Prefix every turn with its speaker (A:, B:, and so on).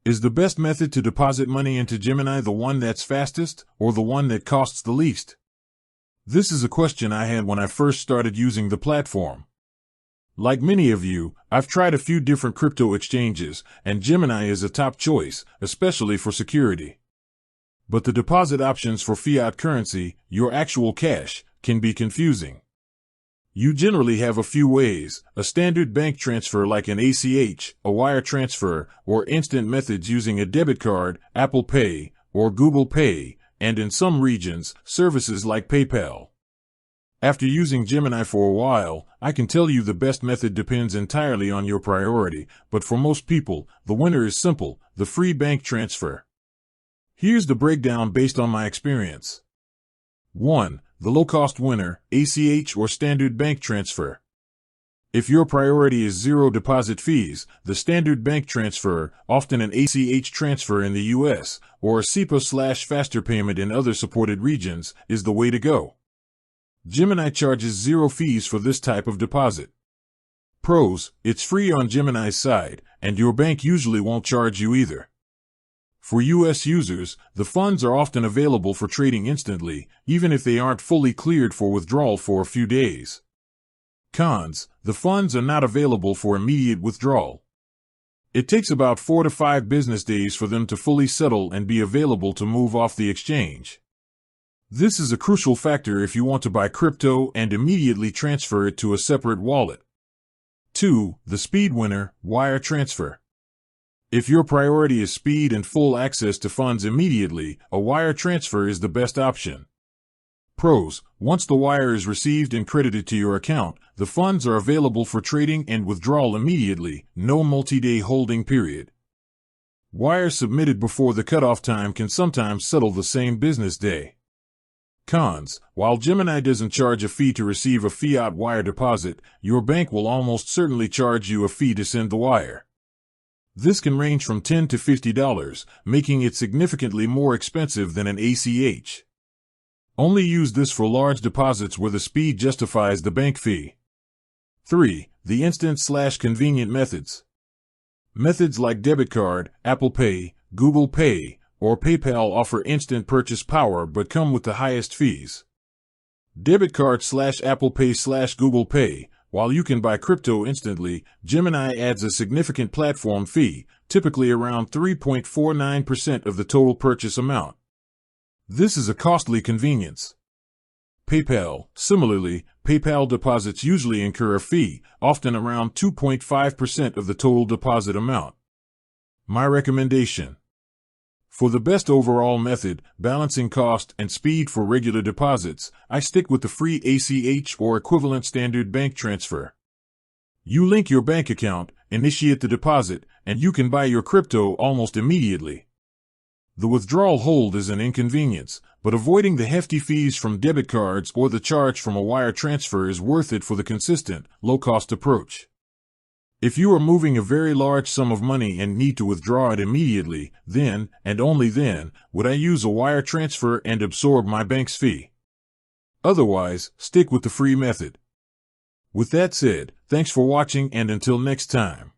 A: Is the best method to deposit money into Gemini the one that's fastest, or the one that costs the least? This is a question I had when I first started using the platform. Like many of you, I've tried a few different crypto exchanges, and Gemini is a top choice, especially for security. But the deposit options for fiat currency, your actual cash, can be confusing. You generally have a few ways: a standard bank transfer like an ACH, a wire transfer, or instant methods using a debit card, Apple Pay, or Google Pay, and in some regions, services like PayPal. After using Gemini for a while, I can tell you the best method depends entirely on your priority, but for most people, the winner is simple: the free bank transfer. Here's the breakdown based on my experience. 1. The low-cost winner, ACH or standard bank transfer. If your priority is zero deposit fees, the standard bank transfer, often an ACH transfer in the US, or a SEPA/faster payment in other supported regions, is the way to go. Gemini charges zero fees for this type of deposit. Pros: it's free on Gemini's side, and your bank usually won't charge you either. For US users, the funds are often available for trading instantly, even if they aren't fully cleared for withdrawal for a few days. Cons: the funds are not available for immediate withdrawal. It takes about 4 to 5 business days for them to fully settle and be available to move off the exchange. This is a crucial factor if you want to buy crypto and immediately transfer it to a separate wallet. 2. The speed winner, wire transfer. If your priority is speed and full access to funds immediately, a wire transfer is the best option. Pros: once the wire is received and credited to your account, the funds are available for trading and withdrawal immediately, no multi-day holding period. Wires submitted before the cutoff time can sometimes settle the same business day. Cons: while Gemini doesn't charge a fee to receive a fiat wire deposit, your bank will almost certainly charge you a fee to send the wire. This can range from $10 to $50, making it significantly more expensive than an ACH. Only use this for large deposits where the speed justifies the bank fee. 3. The instant/convenient methods. Methods like debit card, Apple Pay, Google Pay, or PayPal offer instant purchase power but come with the highest fees. Debit card/Apple Pay/Google Pay. While you can buy crypto instantly, Gemini adds a significant platform fee, typically around 3.49% of the total purchase amount. This is a costly convenience. PayPal: similarly, PayPal deposits usually incur a fee, often around 2.5% of the total deposit amount. My recommendation: for the best overall method, balancing cost and speed for regular deposits, I stick with the free ACH or equivalent standard bank transfer. You link your bank account, initiate the deposit, and you can buy your crypto almost immediately. The withdrawal hold is an inconvenience, but avoiding the hefty fees from debit cards or the charge from a wire transfer is worth it for the consistent, low-cost approach. If you are moving a very large sum of money and need to withdraw it immediately, then, and only then, would I use a wire transfer and absorb my bank's fee. Otherwise, stick with the free method. With that said, thanks for watching, and until next time.